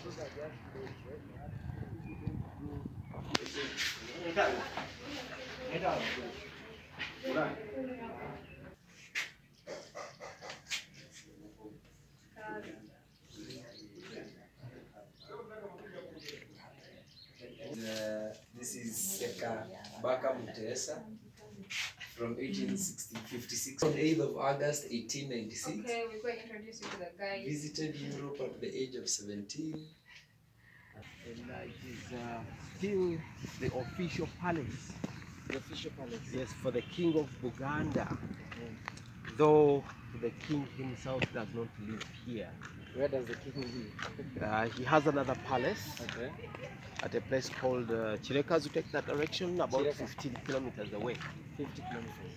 This is Seka Baka Mutesa from 1856. On 8th of August 1896. Okay, we could introduce you to the guys. Visited Europe at the age of 17. And it is still the official palace. The official palace. Yes, for the king of Buganda. Though the king himself does not live here. Where does the king live? He has another palace. Okay. At a place called Chireka. You take that direction, about Chireka. 15 kilometers away. 50 kilometers.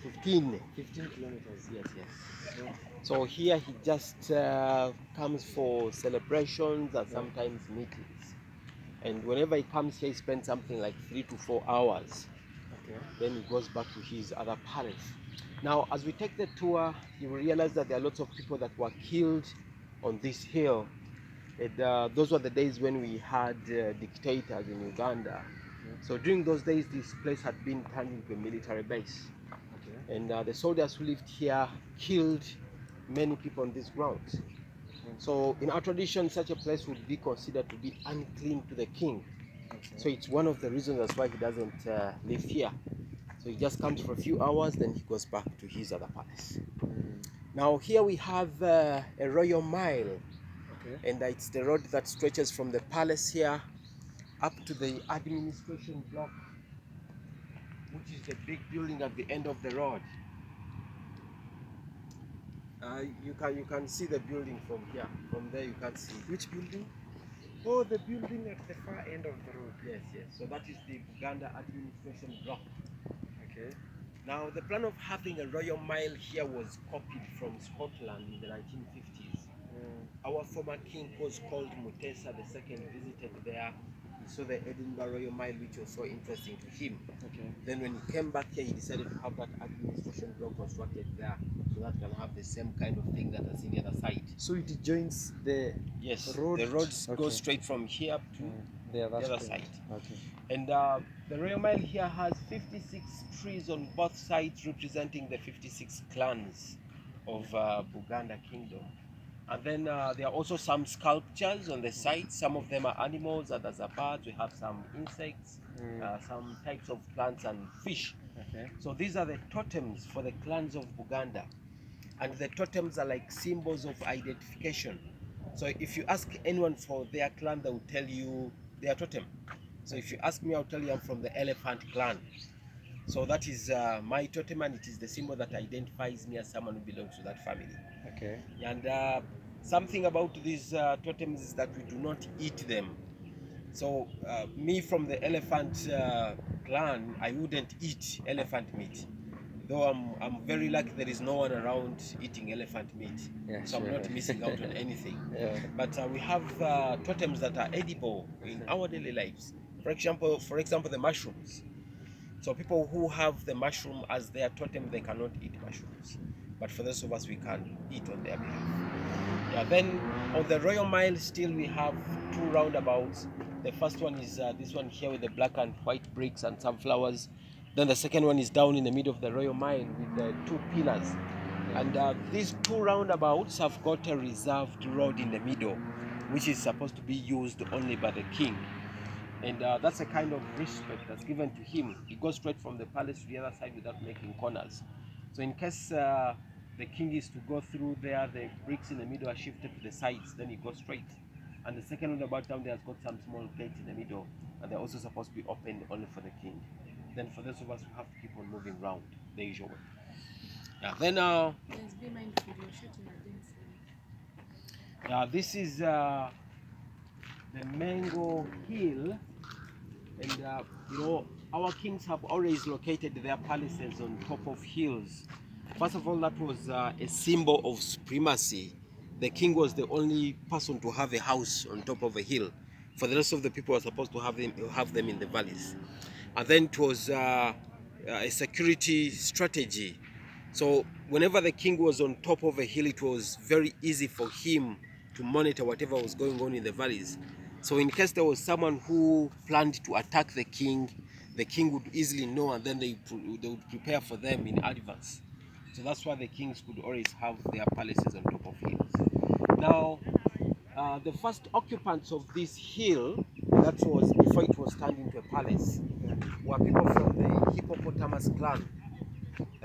15 kilometers. Yes, yes. Yeah. So here he just comes for celebrations and sometimes meetings. And whenever he comes here, he spends something like 3 to 4 hours. Okay. Then he goes back to his other palace. Now, as we take the tour, you will realize that there are lots of people that were killed on this hill. And those were the days when we had dictators in Uganda. So during those days, this place had been turned into a military base. Okay. And the soldiers who lived here killed many people on this ground. So in our tradition, such a place would be considered to be unclean to the king. Okay. So it's one of the reasons that's why he doesn't live here. So he just comes for a few hours, then he goes back to his other palace. Now here we have a royal mile. Okay. And it's the road that stretches from the palace here up to the administration block, which is the big building at the end of the road. You can see the building from here. From there you can see. Which building? Oh, the building at the far End of the road. Yes, yes. So that is the Buganda administration block. Okay. Now the plan of having a royal mile here was copied from Scotland in the 1950s. Our former king was called Mutesa II, visited there. He saw the Edinburgh Royal Mile, which was so interesting to him. Okay. Then when he came back here, he decided to have that administration block constructed there, so that can have the same kind of thing that is in the other side. So it joins the road. The roads go straight from here up to the other side. Okay. And the Royal Mile here has 56 trees on both sides, representing the 56 clans of Buganda Kingdom. And then there are also some sculptures on the side. Some of them are animals, others are birds. We have some insects, some types of plants and fish. Okay. So these are the totems for the clans of Buganda. And the totems are like symbols of identification. So if you ask anyone for their clan, they will tell you their totem. So if you ask me, I'll tell you I'm from the elephant clan. So that is my totem, and it is the symbol that identifies me as someone who belongs to that family. Okay. And something about these totems is that we do not eat them. So me from the elephant clan, I wouldn't eat elephant meat. Though I'm very lucky there is no one around eting elephant meat. Yeah, so sure. I'm not missing out on anything. Yeah. But we have totems that are edible in our daily lives. For example, the mushrooms. So people who have the mushroom as their totem, they cannot eat mushrooms. But for those of us, we can eat on their behalf. Yeah, then on the Royal Mile still we have 2 roundabouts. The first one is this one here with the black and white bricks and some flowers. Then the second one is down in the middle of the Royal Mile with the 2 pillars. And these 2 roundabouts have got a reserved road in the middle, which is supposed to be used only by the king. And that's a kind of respect that's given to him. He goes straight from the palace to the other side without making corners. So in case the king is to go through there, the bricks in the middle are shifted to the sides, then he goes straight. And the second roundabout down there has got some small gates in the middle, and they're also supposed to be opened only for the king. Then for those of us who have to keep on moving around the usual way. Yeah, then Please be mindful, you're shooting against this is the Mango Hill. And you know, our kings have always located their palaces on top of hills. First of all, that was a symbol of supremacy. The king was the only person to have a house on top of a hill. For the rest of the people were supposed to have them in the valleys. And then it was a security strategy. So whenever the king was on top of a hill, it was very easy for him to monitor whatever was going on in the valleys. So in case there was someone who planned to attack the king would easily know, and then they would prepare for them in advance. So that's why the kings could always have their palaces on top of hills. Now, the first occupants of this hill, that was before it was turned into a palace, were people from the Hippopotamus clan.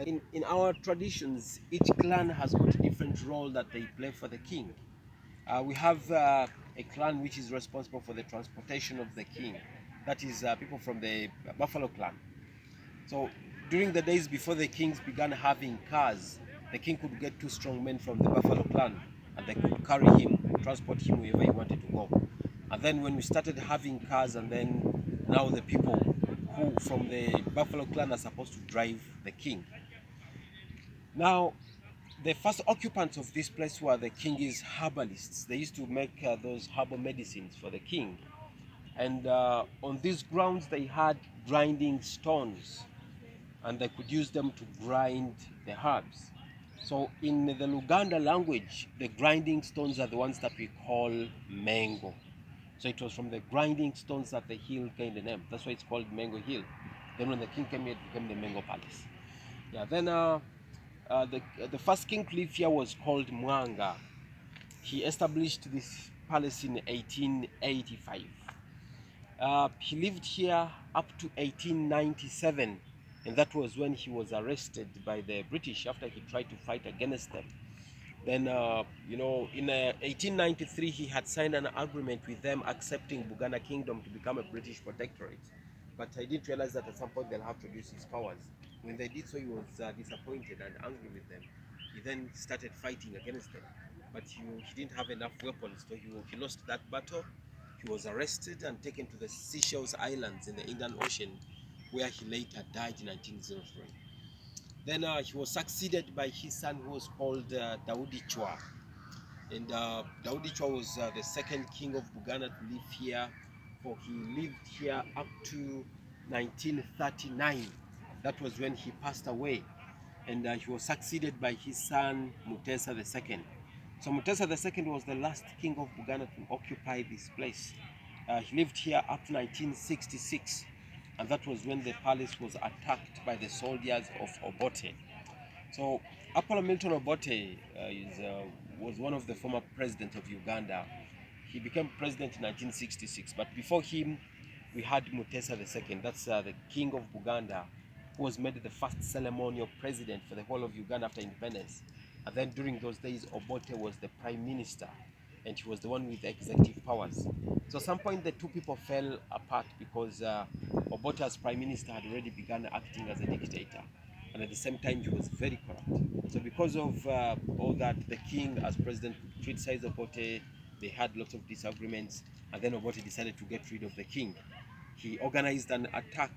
In our traditions, each clan has got a different role that they play for the king. We have a clan which is responsible for the transportation of the king. That is people from the Buffalo clan. So during the days before the kings began having cars, the king could get two strong men from the Buffalo clan and they could carry him, transport him wherever he wanted to go. And then when we started having cars, and then now the people who from the Buffalo clan are supposed to drive the king. Now, the first occupants of this place were the king's herbalists. They used to make those herbal medicines for the king. And on these grounds, they had grinding stones, and they could use them to grind the herbs. So in the Luganda language, the grinding stones are the ones that we call mango. So it was from the grinding stones that the hill gained the name. That's why it's called Mango Hill. Then when the king came here, it became the Mango Palace. Yeah, then the first king to live here was called Mwanga. He established this palace in 1885. He lived here up to 1897, and that was when he was arrested by the British after he tried to fight against them. Then, in 1893, he had signed an agreement with them accepting Buganda Kingdom to become a British protectorate. But I didn't realize that at some point they'll have to reduce his powers. When they did so, he was disappointed and angry with them. He then started fighting against them. But he didn't have enough weapons, so he lost that battle. He was arrested and taken to the Seychelles Islands in the Indian Ocean, where he later died in 1903. Then he was succeeded by his son, who was called Daudi Chwa. And Daudi Chwa was the second king of Buganda to live here, for he lived here up to 1939. That was when he passed away. And he was succeeded by his son, Mutesa II. So Mutesa II was the last king of Buganda to occupy this place. He lived here up to 1966. And that was when the palace was attacked by the soldiers of Obote. So Apollo Milton Obote was one of the former presidents of Uganda. He became president in 1966, but before him we had Mutesa II, that's the king of Buganda, who was made the first ceremonial president for the whole of Uganda after independence. And then during those days, Obote was the prime minister, and he was the one with the executive powers. So at some point the two people fell apart because Obote as prime minister had already begun acting as a dictator, and at the same time he was very corrupt. So because of all that, the king as president criticized Obote. They had lots of disagreements, and then Obote decided to get rid of the king. He organized an attack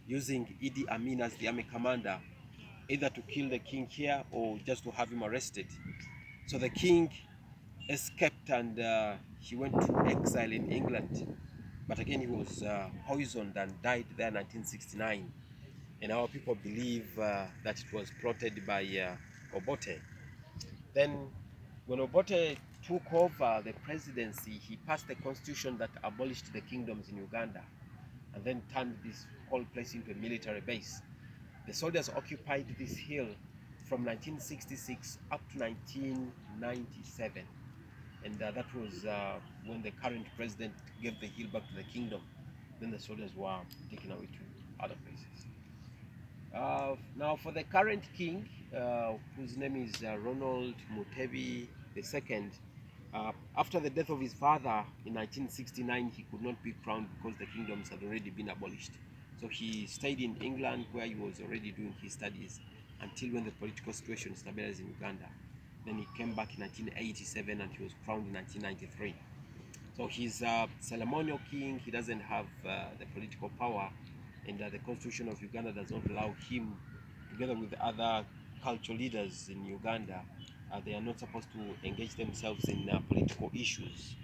using Idi Amin as the army commander, either to kill the king here or just to have him arrested. So the king escaped, and he went to exile in England. But again, he was poisoned and died there in 1969. And our people believe that it was plotted by Obote. Then, when Obote took over the presidency, he passed a constitution that abolished the kingdoms in Uganda and then turned this whole place into a military base. The soldiers occupied this hill from 1966 up to 1997. And that was when the current president gave the hill back to the kingdom. Then the soldiers were taken away to other places. Now for the current king, whose name is Ronald Mutebi II, after the death of his father in 1969, he could not be crowned because the kingdoms had already been abolished. So he stayed in England, where he was already doing his studies, until when the political situation stabilized in Uganda. Then he came back in 1987 and he was crowned in 1993. So he's a ceremonial king. He doesn't have the political power, and the constitution of Uganda does not allow him, together with other cultural leaders in Uganda, they are not supposed to engage themselves in political issues.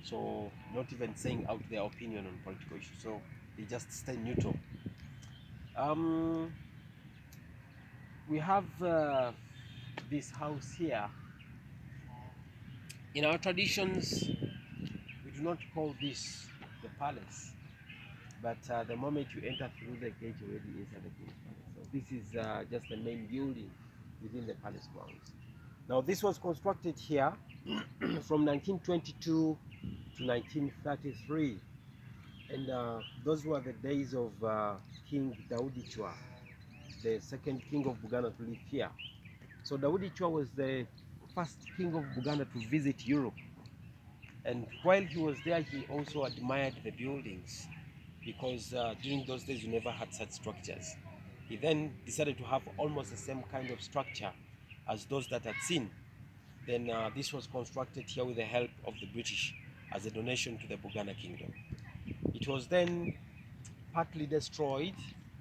So not even saying out their opinion on political issues. So they just stay neutral. We have this house here. In our traditions, we do not call this the palace, but the moment you enter through the gate, you're already inside the king's palace. So this is just the main building within the palace grounds. Now this was constructed here from 1922 to 1933, and those were the days of King Daudi Chwa, the second king of Buganda to live here. So Daudi Chwa was the first king of Buganda to visit Europe, and while he was there, he also admired the buildings, because during those days you never had such structures. He then decided to have almost the same kind of structure as those that had seen. Then this was constructed here with the help of the British as a donation to the Buganda kingdom. It was then partly destroyed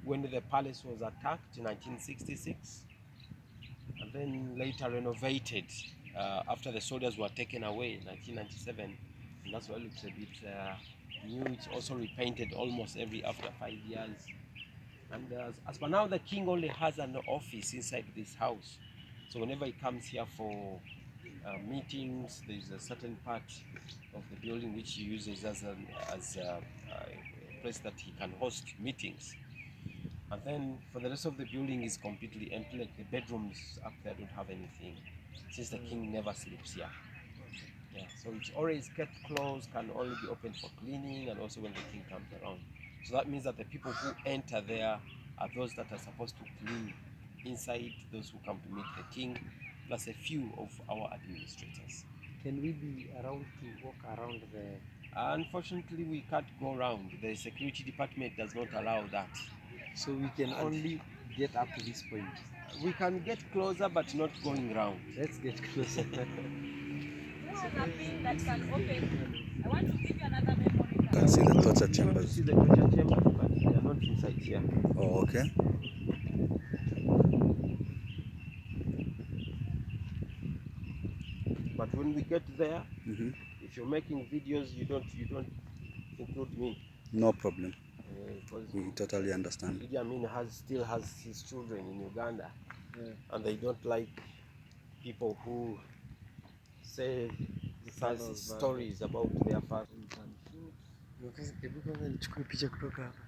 when the palace was attacked in 1966, and then later renovated after the soldiers were taken away in 1997, and that's why it looks a bit new. It's also repainted almost after 5 years. And as for now, the king only has an office inside this house. So whenever he comes here for meetings, there's a certain part of the building which he uses as a place that he can host meetings. And then for the rest of the building is completely empty. Like the bedrooms up there don't have anything, since the king never sleeps here. Yeah, so it's always kept closed, can only be opened for cleaning and also when the king comes around. So that means that the people who enter there are those that are supposed to clean inside, those who come to meet the king, plus a few of our administrators. Can we be around to walk around the? Unfortunately, we can't go around. The security department does not allow that. So we can only get up to this point. We can get closer, but not going round. Let's get closer. Who has a pin that can open? I want to give you another memory You card. can see the torture You want to chambers. see the torture chambers, but they are not inside here. Oh, okay. But when we get there, Mm-hmm. if you're making videos, you don't include me, No problem. because We totally understand. Idi Amin still has his children in Uganda, Yeah. and they don't like people who say fancy stories about their father. Hebu kwanza nichukue picha kutoka hapa.